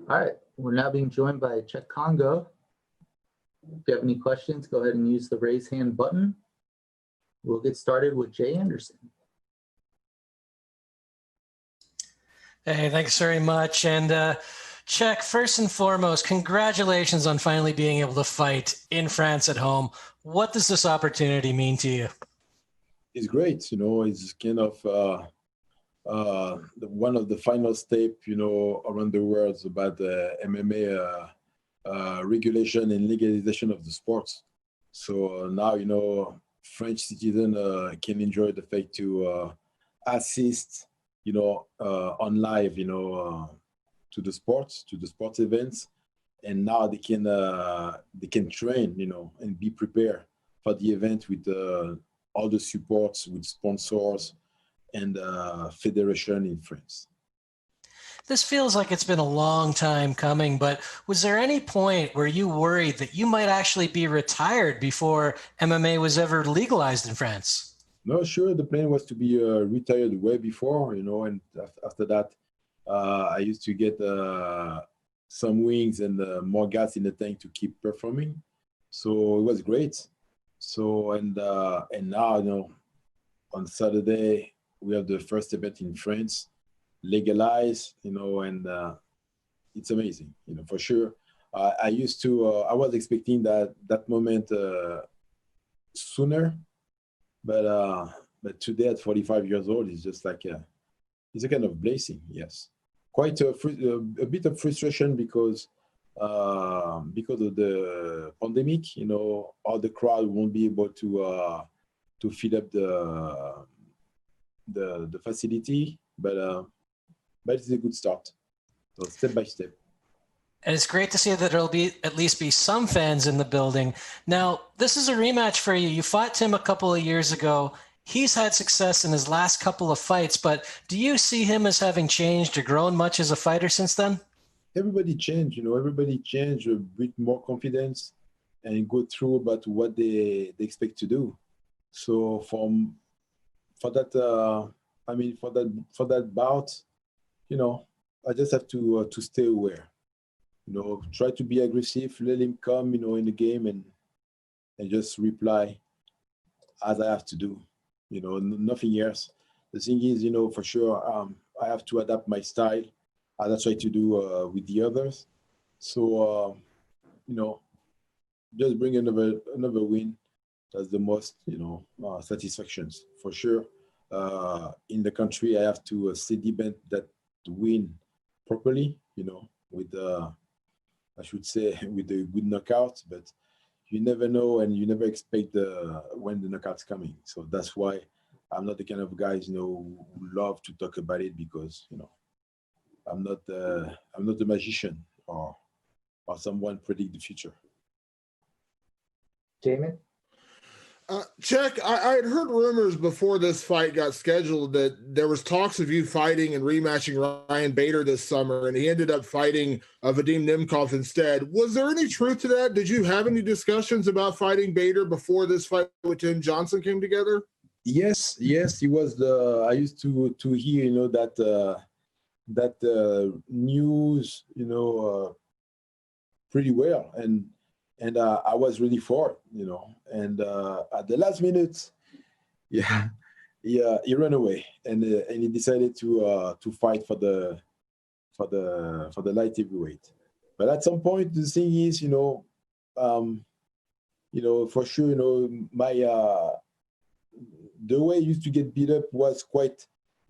All right, we're now being joined by Cheick Kongo. If you have any questions, go ahead and use the raise hand button. We'll get started with Jay Anderson. Hey, thanks very much. And Cheick, first and foremost, congratulations on finally being able to fight in France at home. What does this opportunity mean to you? It's great. It's kind of one of the final steps, around the world about the MMA regulation and legalization of the sports. So now, French citizens can enjoy the fact to assist, on live, to the sports events, and now they can train, and be prepared for the event with all the supports with sponsors and federation in France. This feels like it's been a long time coming, but was there any point where you worried that you might actually be retired before MMA was ever legalized in France? No, sure. The plan was to be retired way before, and after that, I used to get some wings and more gas in the tank to keep performing. So it was great. So, and now, on Saturday, we have the first event in France, legalized, and it's amazing, for sure. I was expecting that moment sooner, but today at 45 years old, it's just like it's a kind of blessing, yes. Quite a bit of frustration because of the pandemic, all the crowd won't be able to fill up the facility, but it's a good start. So step by step. And it's great to see that there'll be at least be some fans in the building. Now, this is a rematch for you. You fought Tim a couple of years ago. He's had success in his last couple of fights, but do you see him as having changed or grown much as a fighter since then? Everybody changed, everybody changed, a bit more confidence and go through about what they expect to do. So for that bout, I just have to stay aware. Try to be aggressive, let him come, in the game and just reply as I have to do. Nothing else. The thing is, for sure, I have to adapt my style as I try to do with the others. So, just bring another win. That's the most, satisfactions for sure. In the country, I have to sediment that win properly, with I should say with a good knockout, but you never know and you never expect when the knockout's coming. So that's why I'm not the kind of guys, who love to talk about it because, I'm not a magician or someone predict the future. Damon? Cheick, I had heard rumors before this fight got scheduled that there was talks of you fighting and rematching Ryan Bader this summer, and he ended up fighting Vadim Nemkov instead. Was there any truth to that? Did you have any discussions about fighting Bader before this fight with Tim Johnson came together? Yes, he was I used to hear, that news, pretty well, and I was ready for it, and at the last minute, he ran away and he decided to fight for the light heavyweight. But at some point, the thing is, for sure, my the way I used to get beat up was quite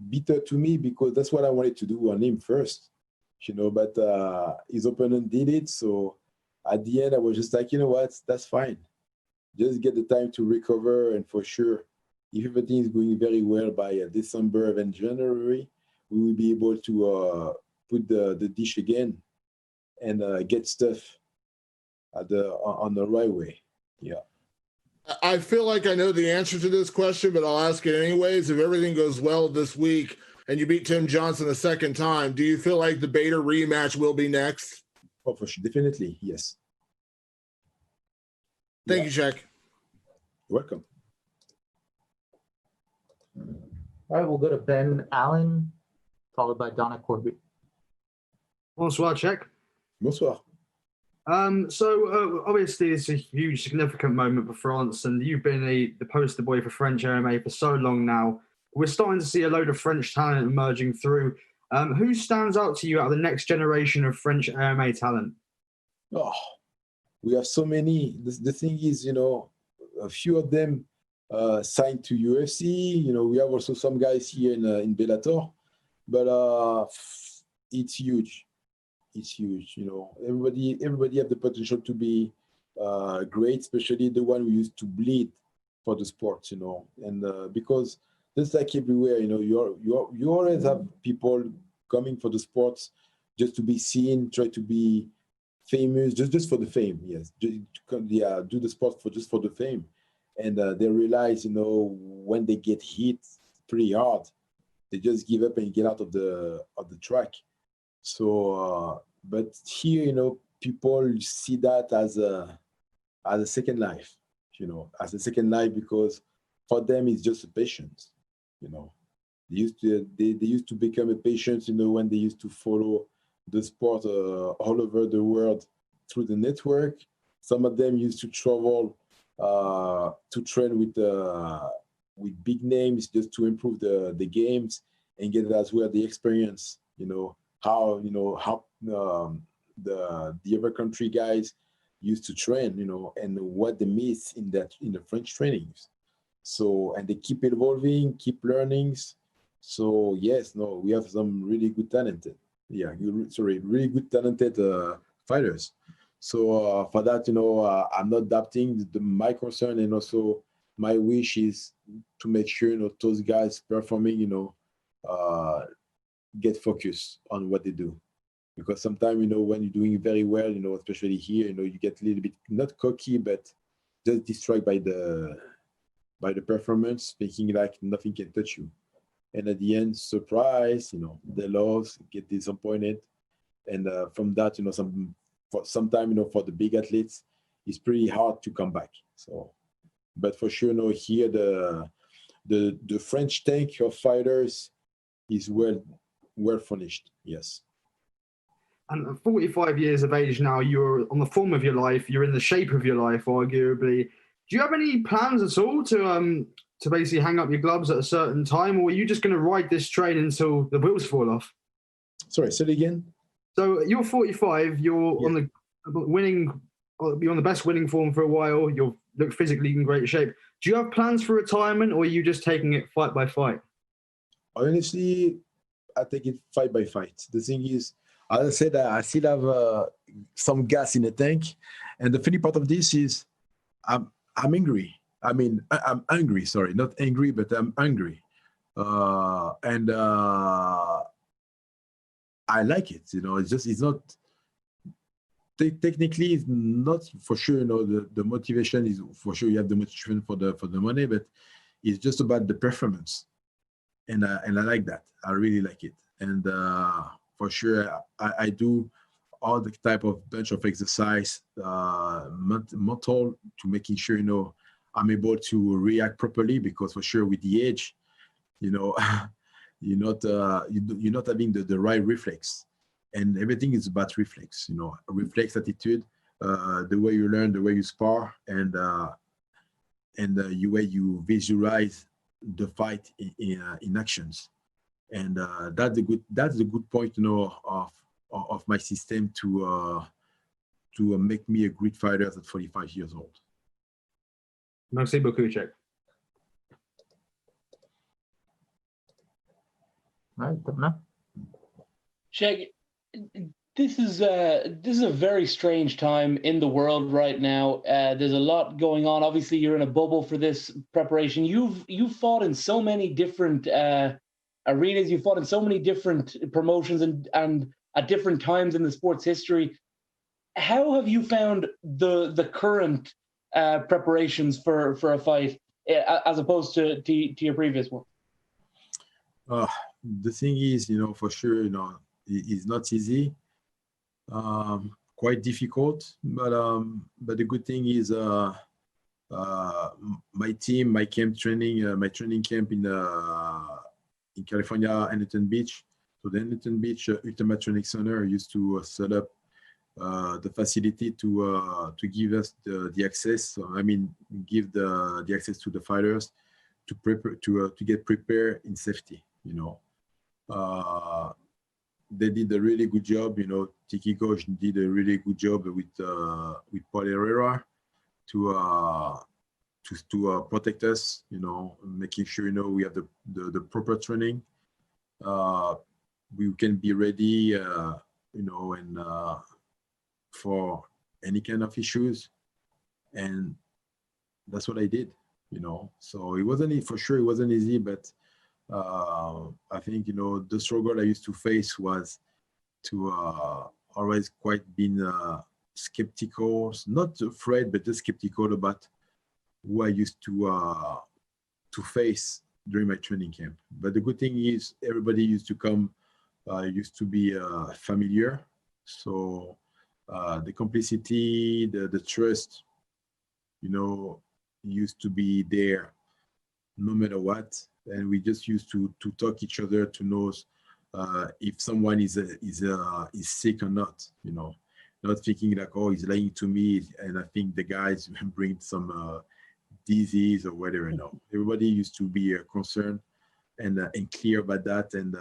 bitter to me because that's what I wanted to do on him first, but his opponent did it. So at the end, I was just like, what, that's fine. Just get the time to recover. And for sure, if everything is going very well by December and January, we will be able to put the dish again and get stuff on the right way. Yeah. I feel like I know the answer to this question, but I'll ask it anyways. If everything goes well this week and you beat Tim Johnson a second time, do you feel like the Bader rematch will be next? Oh, for sure. Definitely, yes. Thank you, Cheick. You're welcome. All right, we'll go to Ben Allen, followed by Donna Corby. Bonsoir, Cheick. Bonsoir. Obviously it's a huge significant moment for France, and you've been the poster boy for French MMA for so long now. We're starting to see a load of French talent emerging through. Who stands out to you out of the next generation of French MMA talent? Oh, we have so many. The thing is, a few of them signed to UFC. We have also some guys here in Bellator, but it's huge. It's huge. Everybody have the potential to be great, especially the one who used to bleed for the sport. And because just like everywhere, you always have people coming for the sports just to be seen, try to be famous, just for the fame. Yes, do the sport just for the fame, and they realize, when they get hit pretty hard, they just give up and get out of the track. So, but here, people see that as a second life, as a second life, because for them it's just a patient. They used to become a patient, when they used to follow the sport all over the world through the network. Some of them used to travel to train with big names just to improve the games and get as well the experience. How the other country guys used to train, and what they miss in the French trainings. So, and they keep evolving, keep learnings. So yes, we have some really good talented fighters. So for that, I'm not doubting my concern, and also my wish is to make sure, those guys performing, get focused on what they do. Because sometimes, when you're doing very well, especially here, you get a little bit, not cocky, but just distracted by the performance, thinking like nothing can touch you. And at the end, surprise, they lose, get disappointed. And from that, sometimes, for the big athletes, it's pretty hard to come back. So, but for sure, here the French tank of fighters is well furnished. Yes. And at 45 years of age now, you're on the form of your life. You're in the shape of your life, arguably. Do you have any plans at all to basically hang up your gloves at a certain time, or are you just going to ride this train until the wheels fall off? Sorry, say it again. So you're 45. You're on the winning. You're on the best winning form for a while. You look physically in great shape. Do you have plans for retirement, or are you just taking it fight by fight? Honestly, I take it fight by fight. The thing is, as I said, I still have some gas in the tank, and the funny part of this is, I'm angry. I mean, I'm angry. Sorry, not angry, but I'm angry, and I like it. It's not technically, it's not for sure. The motivation is for sure. You have the motivation for the money, but it's just about the performance, and I like that. I really like it, and for sure, I do all the type of bunch of exercise, mental, to making sure I'm able to react properly, because for sure with the age, you're not having the right reflex, and everything is about reflex. Reflex attitude, the way you learn, the way you spar, and the way you visualize the fight in actions, and that's a good point, of my system to make me a great fighter at 45 years old. Merci beaucoup, Cheick. All right, Donna. Cheick, this is a very strange time in the world right now. There's a lot going on. Obviously, you're in a bubble for this preparation. You've fought in so many different arenas. You've fought in so many different promotions and at different times in the sport's history. How have you found the current preparations for a fight as opposed to your previous one? The thing is, for sure, it's not easy. Quite difficult, but the good thing is, my team, my training camp in California, Huntington Beach. So the Huntington Beach Ultimate Training Center used to set up the facility to give us the access. Give the access to the fighters to prepare to get prepared in safety. They did a really good job. Tiki Coach did a really good job with Paul Herrera to protect us. Making sure we have the proper training. We can be ready. And for any kind of issues, and that's what I did. So it wasn't easy, but I think the struggle I used to face was to always quite been skeptical, not afraid, but just skeptical about who I used to face during my training camp. But the good thing is everybody used to come, used to be familiar. So the complicity, the trust, used to be there no matter what. And we just used to talk each other to know if someone is sick or not, not thinking like, oh, he's lying to me, and I think the guys bring some disease or whatever. No, everybody used to be concerned and clear about that. And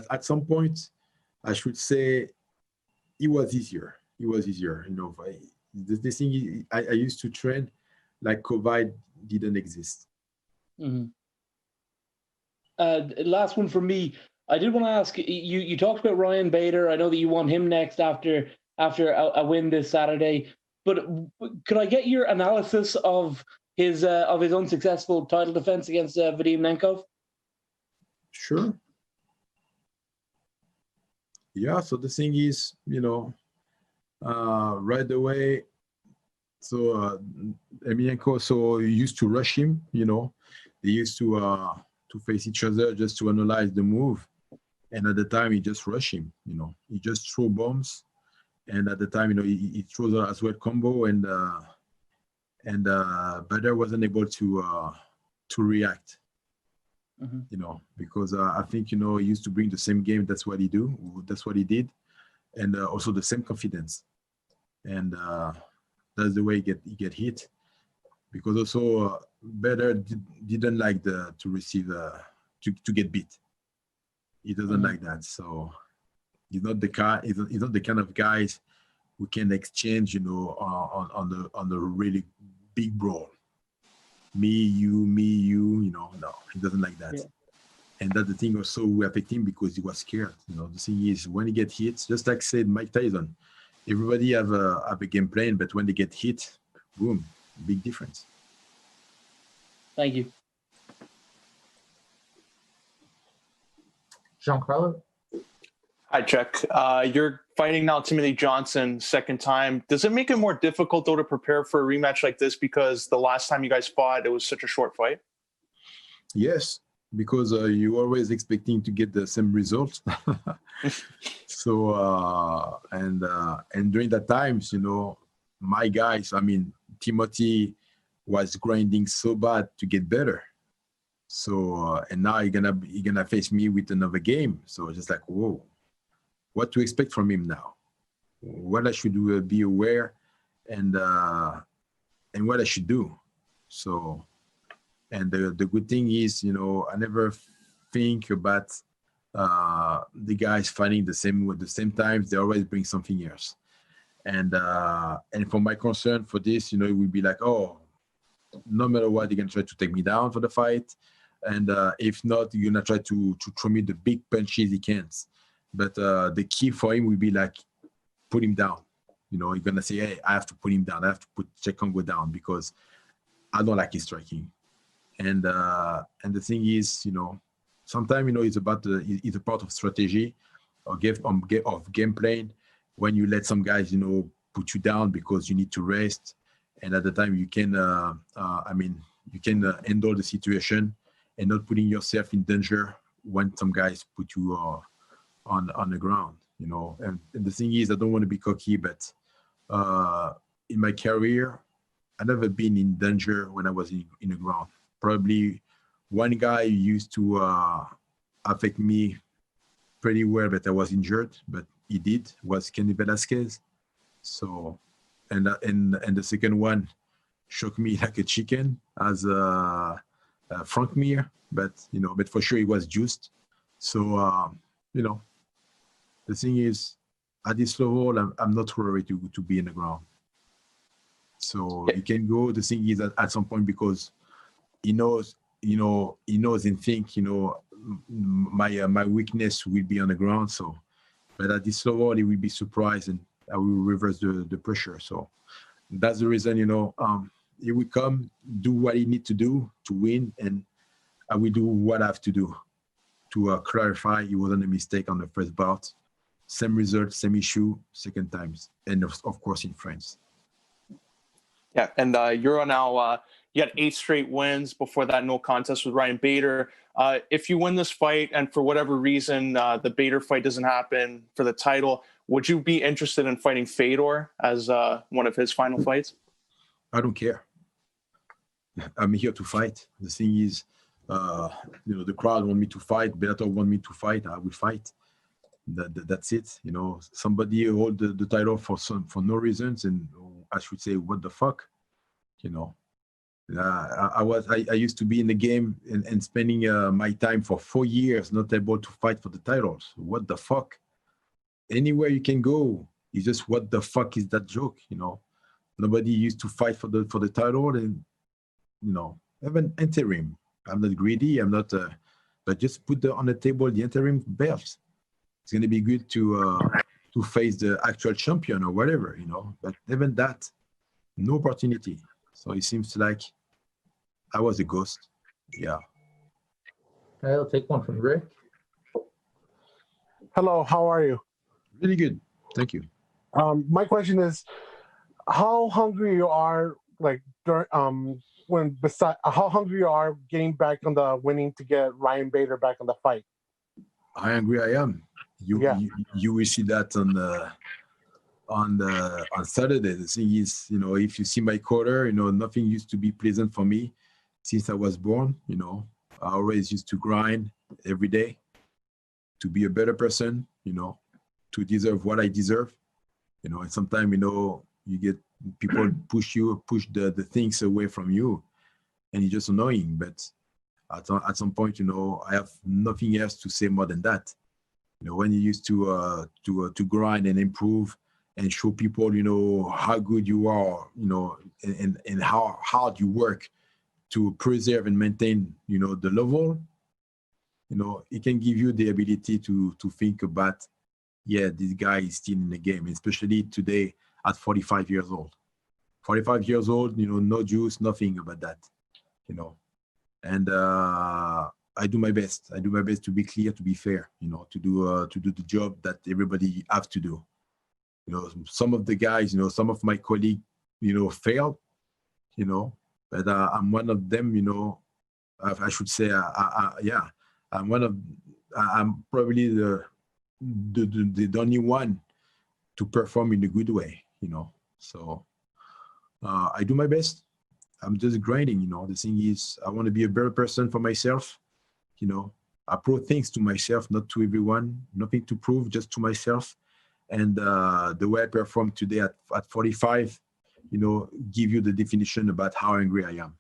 at some point, I should say, it was easier. The thing is, I used to train like COVID didn't exist. Mm-hmm. Last one from me. I did want to ask you talked about Ryan Bader. I know that you want him next after a win this Saturday. But could I get your analysis of his unsuccessful title defense against Vadim Nemkov? Sure. Yeah. So the thing is, right away. So Emelianenko used to rush him. They used to face each other just to analyze the move, and at the time he just rushed him. He just threw bombs, and at the time he throws as well combo, and Bader wasn't able to react. Mm-hmm. Because I think he used to bring the same game. That's what he did, and also the same confidence, and that's the way he get hit. Because also Bader didn't like to receive to get beat. He doesn't like that. So he's not the kind of guys who can exchange, on the really big brawl. Me, you, no, he doesn't like that. Yeah. And that's the thing also who affected him because he was scared. The thing is when he get hit, just like said Mike Tyson, everybody have a game plan, but when they get hit, boom, big difference. Thank you. Giancarlo? Hi, Cheick. You're fighting now Timothy Johnson second time. Does it make it more difficult, though, to prepare for a rematch like this because the last time you guys fought, it was such a short fight? Yes, because you're always expecting to get the same result. So, and during that times, my guys, Timothy was grinding so bad to get better. So, and now you're gonna face me with another game. So just like, whoa, what to expect from him now? What I should do, be aware, and what I should do. So, and the good thing is, I never think about the guys fighting the same times. They always bring something else. And for my concern for this, it would be like, oh, no matter what, you're gonna try to take me down for the fight, and if not, you're gonna try to throw me the big punches he can. But the key for him will be like put him down. You're gonna say, hey, I have to put him down. I have to put Cheick Kongo down because I don't like his striking. And the thing is, sometimes it's a part of strategy or of game plan when you let some guys put you down because you need to rest, and at the time you can handle the situation and not putting yourself in danger when some guys put you on the ground. And the thing is, I don't want to be cocky, but in my career I've never been in danger when I was in the ground. Probably one guy used to affect me pretty well, but I was injured. But he did was Kenny Velasquez. So, and the second one shook me like a chicken as Frank Mir, but for sure he was juiced. So, the thing is, at this level, I'm not worried to be in the ground. So he can go. The thing is that at some point, because he knows and think, my weakness will be on the ground. So, but at this level, he will be surprised, and I will reverse the pressure. So that's the reason, he will come, do what he needs to do to win, and I will do what I have to do to clarify it wasn't a mistake on the first bout. Same result, same issue, second times, and of course in France. Yeah, and you're now, you had 8 straight wins before that no contest with Ryan Bader. If you win this fight and for whatever reason the Bader fight doesn't happen for the title, would you be interested in fighting Fedor as one of his final fights? I don't care. I'm here to fight. The thing is, the crowd want me to fight. Bellator want me to fight. I will fight. That's it. Somebody hold the title for no reasons, and I should say, what the fuck? I used to be in the game and spending my time for 4 years not able to fight for the titles. What the fuck? Anywhere you can go, it's just what the fuck is that joke? Nobody used to fight for the title, and have an interim. I'm not greedy. I'm not. But just put on the table the interim belts. It's going to be good to face the actual champion or whatever, But even that, no opportunity. So it seems like I was a ghost. Yeah. Okay, I'll take one from Rick. Hello, how are you? Really good. Thank you. My question is, how hungry you are, how hungry you are getting back on the winning to get Ryan Bader back on the fight? How angry I am. You will see that on Saturday. The thing is, if you see my quarter, nothing used to be pleasant for me since I was born. I always used to grind every day to be a better person, to deserve what I deserve, and sometimes, you get people push the things away from you, and it's just annoying. But at some point, I have nothing else to say more than that. When you used to grind and improve and show people, how good you are, and how hard you work to preserve and maintain, the level, it can give you the ability to think about, yeah, this guy is still in the game, especially today at 45 years old. 45 years old, no juice, nothing about that, And I do my best. I do my best to be clear, to be fair, to do the job that everybody have to do. Some of the guys, some of my colleagues, failed, but I'm one of them, I should say, I'm probably the only one to perform in a good way, So I do my best. I'm just grinding, The thing is, I want to be a better person for myself. I prove things to myself, not to everyone. Nothing to prove, just to myself. And the way I perform today at 45, give you the definition about how angry I am.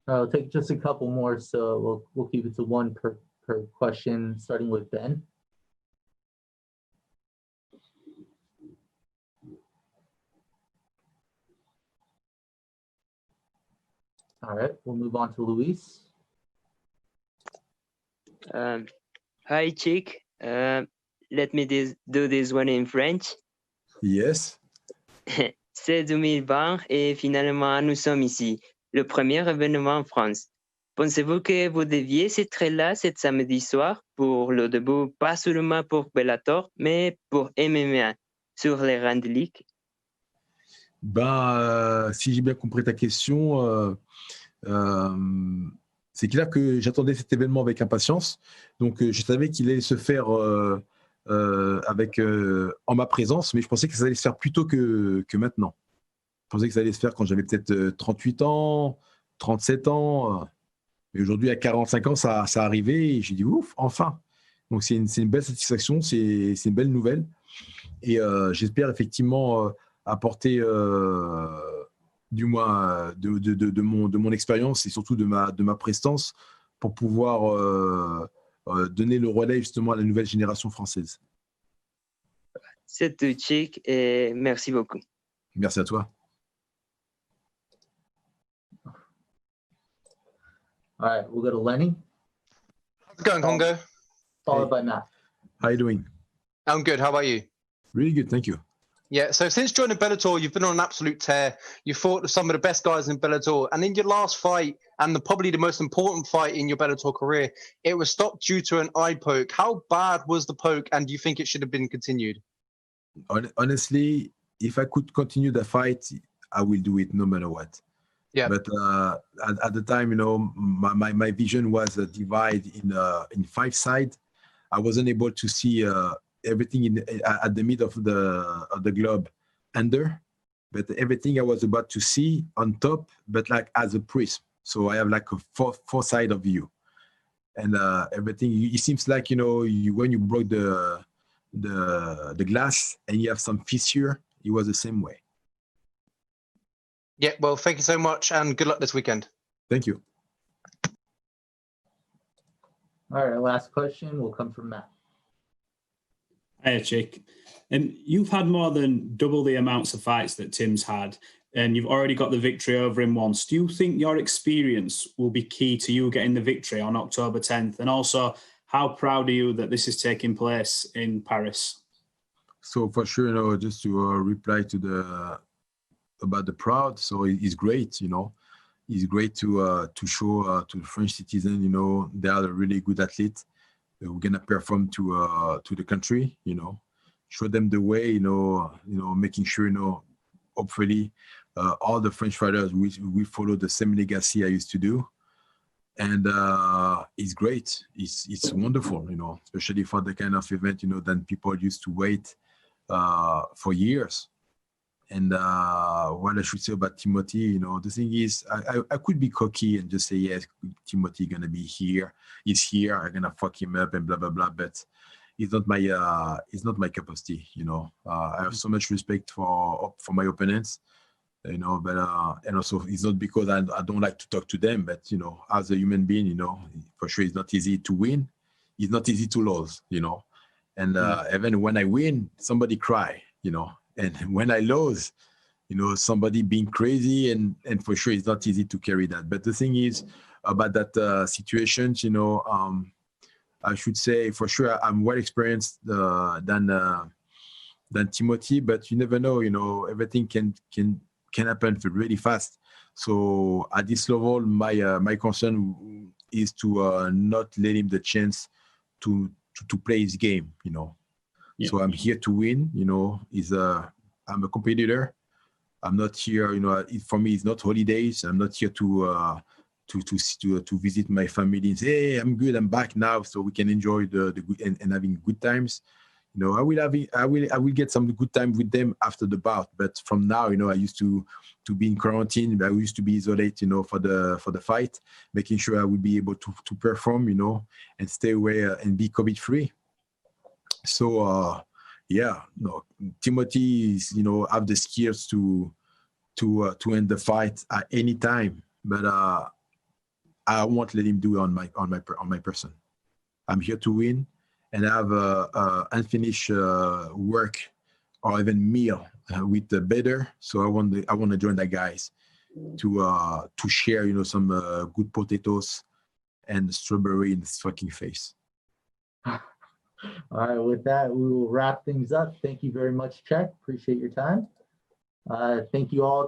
I'll take just a couple more, so we'll keep it to one per question, starting with Ben. All right, we'll move on to Luis. Hi, Cheick. Let me do this one in French. Yes. C'est 2020 et finalement nous sommes ici, le premier événement en France. Pensez-vous que vous deviez être là cet samedi soir pour le début, pas seulement pour Bellator, mais pour MMA sur les rangs de ligue? Si j'ai bien compris ta question, c'est clair que j'attendais cet événement avec impatience. Donc, je savais qu'il allait se faire en ma présence, mais je pensais que ça allait se faire plus tôt que maintenant. Je pensais que ça allait se faire quand j'avais peut-être 38 ans, 37 ans. Mais aujourd'hui, à 45 ans, ça arrivait et j'ai dit ouf, enfin. Donc, c'est une belle satisfaction, c'est une belle nouvelle. Et j'espère effectivement apporter, du moins, de mon expérience et surtout de ma prestance pour pouvoir donner le relais justement à la nouvelle génération française. C'est tout, Cheick, et merci beaucoup. Merci à toi. All right, we'll go to Lenny, How's it going, Kongo? followed Hey. by Matt. How are you doing? I'm good. How about you? Really good, thank you. Yeah, so since joining Bellator, you've been on an absolute tear. You fought with some of the best guys in Bellator, and in your last fight, and probably the most important fight in your Bellator career, it was stopped due to an eye poke. How bad was the poke, and do you think it should have been continued? Honestly, if I could continue the fight, I will do it no matter what. Yeah. But at the time, my vision was divided in 5 sides. I wasn't able to see everything at the mid of the globe under, but everything I was about to see on top, but like as a prism. So I have like a four side of view, and everything. It seems like when you broke the glass and you have some fissure, it was the same way. Yeah, well, thank you so much, and good luck this weekend. Thank you. All right, our last question will come from Matt. Hey, Cheick. You've had more than double the amounts of fights that Tim's had, and you've already got the victory over him once. Do you think your experience will be key to you getting the victory on October 10th? And also, how proud are you that this is taking place in Paris? So for sure, just to reply to about the proud. So it's great, It's great to show to the French citizen, they are a really good athlete. We're gonna perform to the country, show them the way, making sure, hopefully, all the French fighters we follow the same legacy I used to do, and it's great. It's wonderful, especially for the kind of event, that people used to wait for years. And what I should say about Timothy, the thing is, I could be cocky and just say, yes, Timothy gonna be here. He's here. I'm gonna fuck him up and blah blah blah. But it's not my cup of tea. I have so much respect for my opponents. But and also it's not because I don't like to talk to them, but as a human being, for sure it's not easy to win. It's not easy to lose. And even when I win, somebody cry. And when I lose, somebody being crazy, and for sure it's not easy to carry that. But the thing is about that situation, I should say for sure I'm well experienced than Timothy, but you never know. Everything can happen really fast. So at this level, my concern is to not let him the chance to play his game. Yeah. So I'm here to win. I'm a competitor. I'm not here. For me, it's not holidays. I'm not here to visit my family and say, hey, I'm good. I'm back now, so we can enjoy the good and having good times. I will get some good time with them after the bout. But from now, I used to be in quarantine. I used to be isolated, for the fight, making sure I would be able to perform, and stay away and be COVID free. So Timothy is, have the skills to end the fight at any time, but I won't let him do it on my person. I'm here to win, and I have unfinished work or even meal with the better. So I want to join the guys to share, some good potatoes and strawberry in his fucking face. All right, with that, we will wrap things up. Thank you very much, Cheick. Appreciate your time. Thank you all.